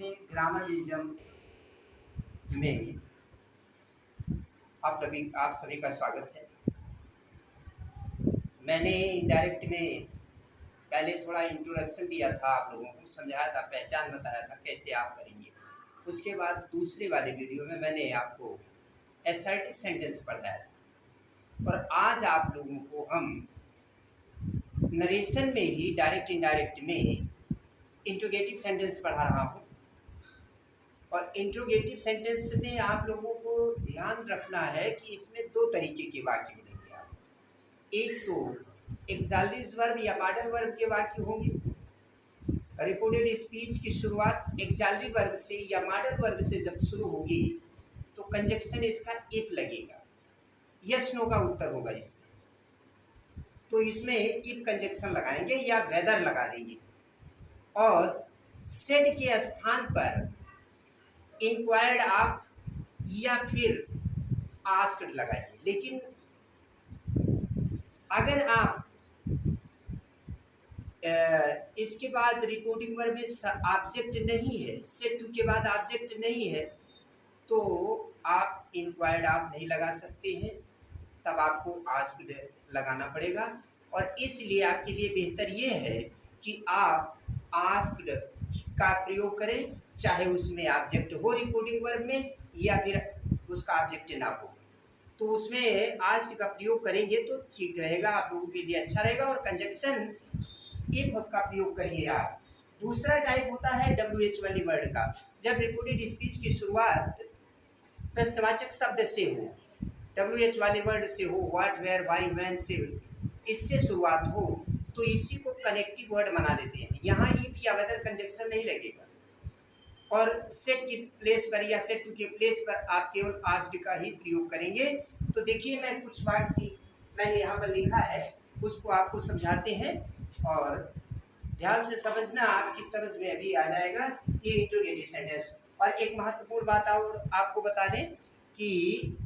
अपने grammar wisdom में आप सभी का स्वागत है। मैंने इनडायरेक्ट में पहले थोड़ा इंट्रोडक्शन दिया था, आप लोगों को समझाया था, पहचान बताया था कैसे आप करेंगे। उसके बाद दूसरे वाले वीडियो में मैंने आपको असर्टिव सेंटेंस पढ़ाया था और आज आप लोगों को हम नरेशन में ही डायरेक्ट इनडायरेक्ट में इंट्रोगेटिव सेंटेंस पढ़ा रहा हूँ। और इंट्रोगेटिव सेंटेंस में आप लोगों को ध्यान रखना है कि इसमें दो तरीके के वाक्य मिलेंगे आपको। एक तो एक्सालिस वर्ब या मॉडल वर्ब के वाक्य होंगे। रिपोर्टेड स्पीच की शुरुआत एक्सालिटरी वर्ब से या मॉडल वर्ब से जब शुरू होगी तो कंजक्शन इसका इफ लगेगा, यस नो का उत्तर होगा इसमें। तो इसमें इफ कंजक्शन लगाएंगे या वेदर लगा देंगे और सेड के स्थान पर इंक्वायर्ड आप या फिर आस्क्ड लगाइए। लेकिन अगर आप इसके बाद रिपोर्टिंग वर्ब में ऑब्जेक्ट नहीं है, सेड टू के बाद ऑब्जेक्ट नहीं है, तो आप इंक्वायर्ड आप नहीं लगा सकते हैं, तब आपको आस्क्ड लगाना पड़ेगा। और इसलिए आपके लिए बेहतर ये है कि आप आस्क्ड का प्रयोग करें, चाहे उसमें ऑब्जेक्ट हो रिपोर्टिंग वर्ब में या फिर उसका ऑब्जेक्ट ना हो, तो उसमें आस्क्ड का प्रयोग करेंगे तो ठीक रहेगा, आप लोगों के लिए अच्छा रहेगा। और कंजक्शन इफ का प्रयोग करिए आप। दूसरा टाइप होता है WH वाली वर्ड का, जब रिपोर्टेड स्पीच की शुरुआत प्रश्नवाचक शब्द से हो, WH वाले वर्ड से हो, व्हाट, वेयर, व्हाई, व्हेन से, इससे शुरुआत हो, तो इसी को कनेक्टिव वर्ड बना लेते हैं। यहाँ इफ या वेदर कंजक्शन नहीं लगेगा और सेट की प्लेस पर या सेट टू के प्लेस पर आप केवल आस्क्ड का ही प्रयोग करेंगे। तो देखिए, मैं कुछ वाक्य मैंने यहाँ पर लिखा है, उसको आपको समझाते हैं और ध्यान से समझना, आपकी समझ में अभी आ जाएगा ये इंट्रोगेटिव सेंटेंस। और एक महत्वपूर्ण बात और आपको बता दें कि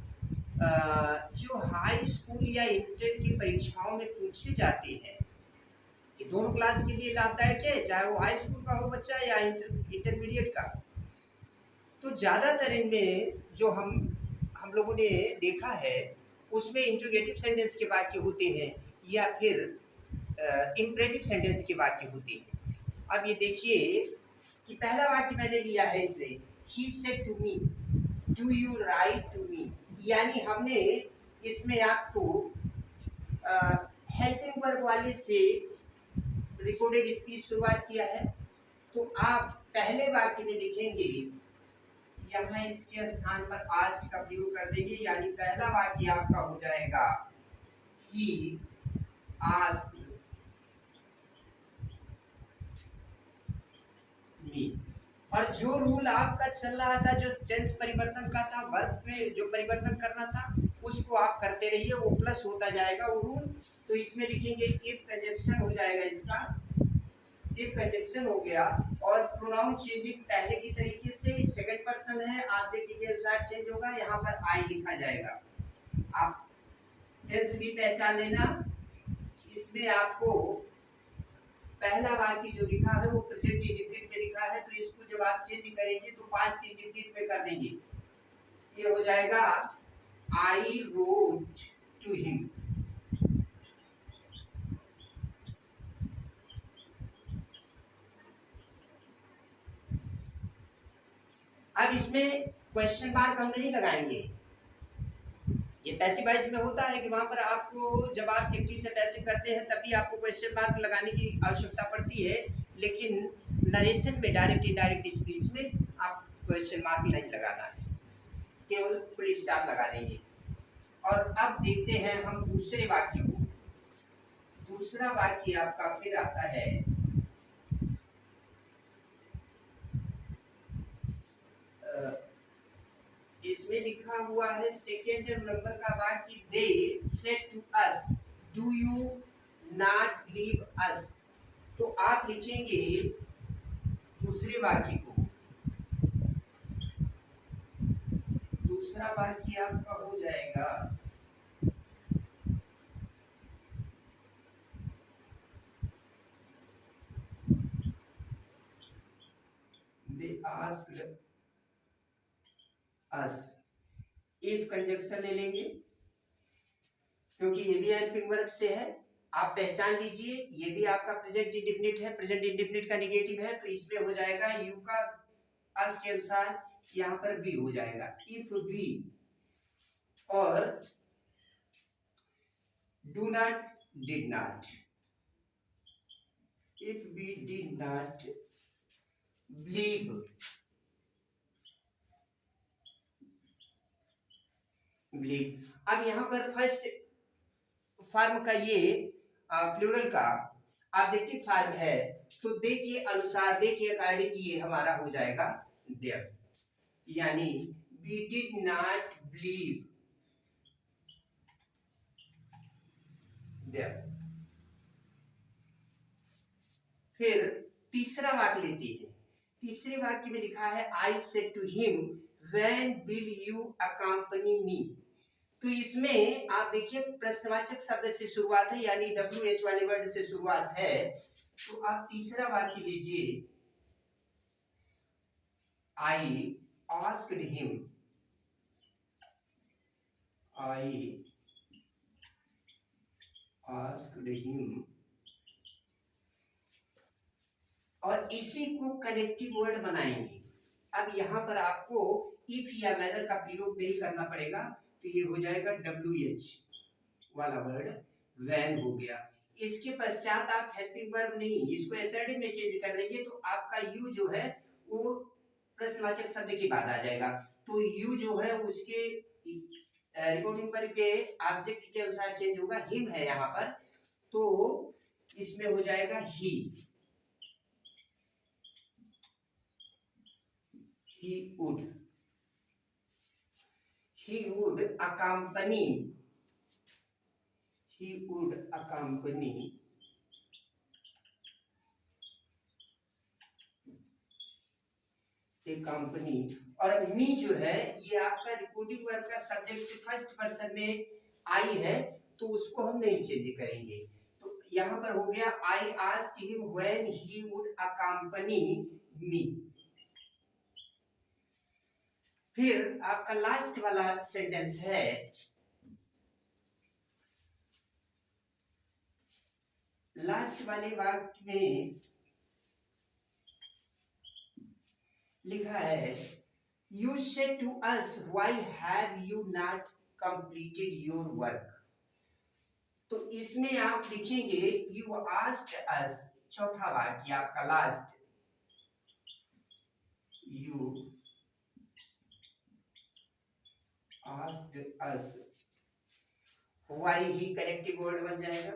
जो हाई स्कूल या इंटर की परीक्षाओं में पूछे जाते हैं, ये दोनों क्लास के लिए लाभदायक है, चाहे वो हाई स्कूल का हो बच्चा या इंटरमीडिएट का। तो ज़्यादातर इनमें जो हम लोगों ने देखा है उसमें इंट्रोगेटिव सेंटेंस के वाक्य होते हैं या फिर इम्परेटिव सेंटेंस के वाक्य होते हैं। अब ये देखिए कि पहला वाक्य मैंने लिया है इसमें, he said to me, do you write to me, यानी हमने इसमें आपको हेल्पिंग वर्ब वाले से रिकॉर्डेड स्पीच शुरुआत किया है। तो आप पहले वाक्य में लिखेंगे, यहाँ इसके स्थान पर आस्क्ड का प्रयोग कर देंगे, यानी पहला वाक्य आपका हो जाएगा ही आस्क्ड मी। और जो रूल आपका चल रहा था, जो टेंस परिवर्तन का था, वर्ब में जो परिवर्तन करना था, उसको आप करते रहिए, वो प्लस होता जाएगा वो रूल। तो इसमें लिखेंगे इफ कंजक्शन हो जाएगा इसका, इफ कंजक्शन हो गया और प्रोनाउन चेंजिंग पहले की तरीके से, सेकंड पर्सन है, ऑब्जेक्ट के अनुसार चेंज होगा, यहाँ पर आई लिखा जाएगा। आप टेंस भी पहचान लेना, इसमें आपको पहला वाक्य जो लिखा है वो प्रेजेंट इंडेफिनिट में लिखा है, तो इसको जब आप चेंज करेंगे तो पास्ट इंडेफिनिट में कर देंगे, ये हो जाएगा आई रोट टू हिम। अब इसमें क्वेश्चन मार्क हम नहीं लगाएंगे, ये पैसिव वॉइस में होता है कि वहां पर आपको जब आप एक्टिव से पैसिव करते हैं तभी आपको क्वेश्चन मार्क लगाने की आवश्यकता पड़ती है, लेकिन नरेशन में डायरेक्ट इनडायरेक्ट स्पीच में आप क्वेश्चन मार्क नहीं लगाना है, केवल फुल स्टॉप लगा देंगे। और अब देखते हैं हम दूसरे वाक्य को। दूसरा वाक्य आपका फिर आता है, इसमें लिखा हुआ है सेकेंड नंबर का वाक्य, they said to us do you not believe us. तो आप लिखेंगे दूसरे वाक्य को, दूसरा वाक्य आपका हो जाएगा, asked us, if कंजक्शन ले लेंगे क्योंकि ये भी हेल्पिंग वर्ब से है। आप पहचान लीजिए ये भी आपका प्रेजेंट इंडेफिनिट है, प्रेजेंट इंडेफिनिट का नेगेटिव है, तो इसमें हो जाएगा यू का अस के अनुसार यहाँ पर बी हो जाएगा। इफ बी और do not did not, if we did not believe, believe. अब यहाँ पर फर्स्ट फॉर्म का ये प्लूरल का ऑब्जेक्टिव फॉर्म है, तो दे के अनुसार, दे के अकॉर्डिंग ये हमारा हो जाएगा देयर, यानी we did not believe there. फिर तीसरा वाक्य लेते हैं। तीसरे वाक्य में लिखा है I said to him when will you accompany me. तो इसमें आप देखिए प्रश्नवाचक शब्द से शुरुआत है, यानी WH वाले वर्ड से शुरुआत है। तो आप तीसरा वाक्य लीजिए, I asked him, I asked him, और इसी को कनेक्टिव वर्ड बनाएंगे। अब यहाँ पर आपको इफ या वेदर का प्रयोग नहीं करना पड़ेगा, तो ये हो जाएगा WH वाला वर्ड व्हेन हो गया। इसके पश्चात आप हेल्पिंग वर्ब नहीं, इसको एसएडी में चेंज कर देंगे, तो आपका यू जो है वो प्रश्नवाचक शब्द के बाद आ जाएगा। तो यू जो है उसके रिपोर्टिंग वर्ब के ऑब्जेक्ट के अनुसार चेंज होगा। हिम है यहाँ पर, तो इसमें हो जाएगा ही, he would accompany, he would accompany a company। और मी जो है ये आपका रिपोर्टिंग वर्ब का सब्जेक्ट फर्स्ट पर्सन में आई है, तो उसको हम नहीं चेंज करेंगे। तो यहाँ पर हो गया I asked him when he would accompany मी। फिर आपका लास्ट वाला सेंटेंस है, लास्ट वाले वाक्य में लिखा है you said to us why have you not completed your work. तो इसमें आप लिखेंगे यू आस्क्ड अस, चौथा वाक्य आपका last, you asked us, why he connective word बन जाएगा।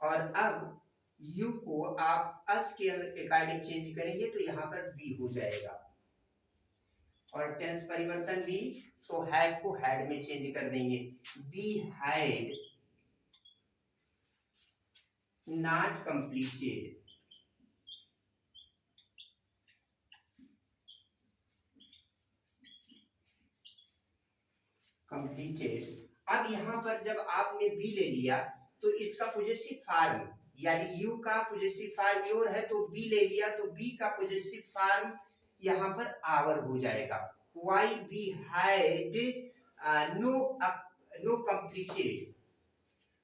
और अब यू को आप अस के अकॉर्डिंग चेंज करेंगे, तो यहाँ पर बी हो जाएगा। और टेंस परिवर्तन भी, तो हैव को हैड में चेंज कर देंगे, be had not completed, completed. अब यहाँ पर जब आपने बी ले लिया, तो इसका पोजेसिव फॉर्म, यानी यू का पोजेसिव फॉर्म योर है, तो बी ले लिया, तो बी का पोजेसिव फॉर्म यहाँ पर आवर हो जाएगा। Why we had no completed,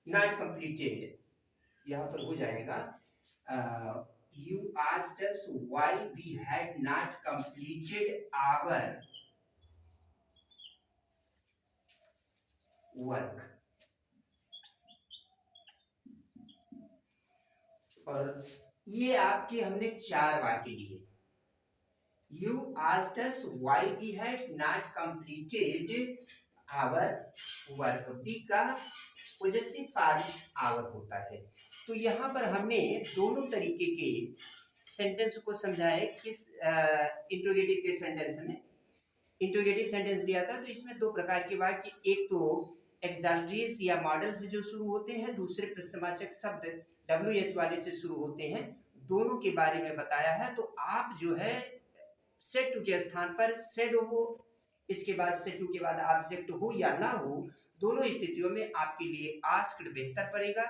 not completed, यहाँ पर हो जाएगा you asked us why we had not completed our work. और ये आपके हमने 4 वाक्य लिए। You asked us why we had not completed our work, we का पोजेसिव फॉर्म आवर होता है। तो यहाँ पर हमने दोनों तरीके के सेंटेंस को समझाया। किस इंट्रोगेटिव के सेंटेंस में, इंट्रोगेटिव सेंटेंस लिया था, तो इसमें 2 प्रकार के वाक्य, एक तो एक्सैलरीज या मॉडल से जो शुरू होते हैं, दूसरे प्रश्नवाचक शब्द WH वाले से शुरू होते हैं, दोनों के बारे में बताया है। तो आप जो है सेड टू के स्थान पर सेड हो, इसके बाद सेड टू के बाद ऑब्जेक्ट हो या ना हो, दोनों स्थितियों में आपके लिए आस्क्ड बेहतर पड़ेगा।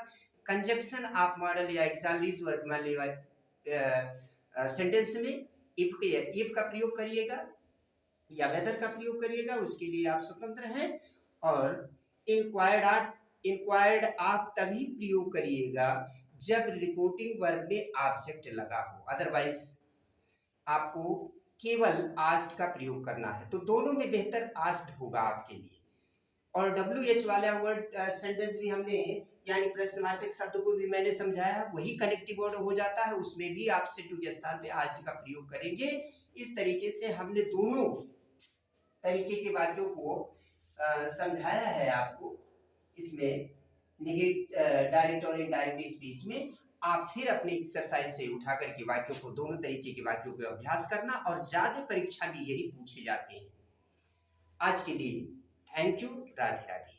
कंजक्शन आप मॉडल या एक्सैलरीज वर्ब में सेंटेंस में इफ का प्रयोग करिएगा या वेदर का प्रयोग करिएगा, उसके लिए आप स्वतंत्र हैं। और इंक्वायर्ड आप तभी प्रयोग करिएगा जब रिपोर्टिंग वर्ब में ऑब्जेक्ट लगा हो, अदरवाइज आपको केवल आस्क्ड का प्रयोग करना है। तो दोनों में बेहतर आस्क्ड होगा आपके लिए। और WH वाला वर्ड सेंटेंस भी हमने, यानी प्रश्नवाचक शब्द को भी मैंने समझाया, वही कनेक्टिव वर्ड हो जाता है, उसमें भी आप से टू के स्थान पे आस्क्ड का प्रयोग करेंगे। इस तरीके से हमने दोनों तरीके के वाक्यों को समझाया है आपको। इसमें डायरेक्ट और इनडायरेक्ट स्पीच में आप फिर अपने एक्सरसाइज से उठा करके वाक्यों को, दोनों तरीके के वाक्यों को अभ्यास करना, और ज्यादा परीक्षा में यही पूछे जाते हैं। आज के लिए थैंक यू, राधे राधे।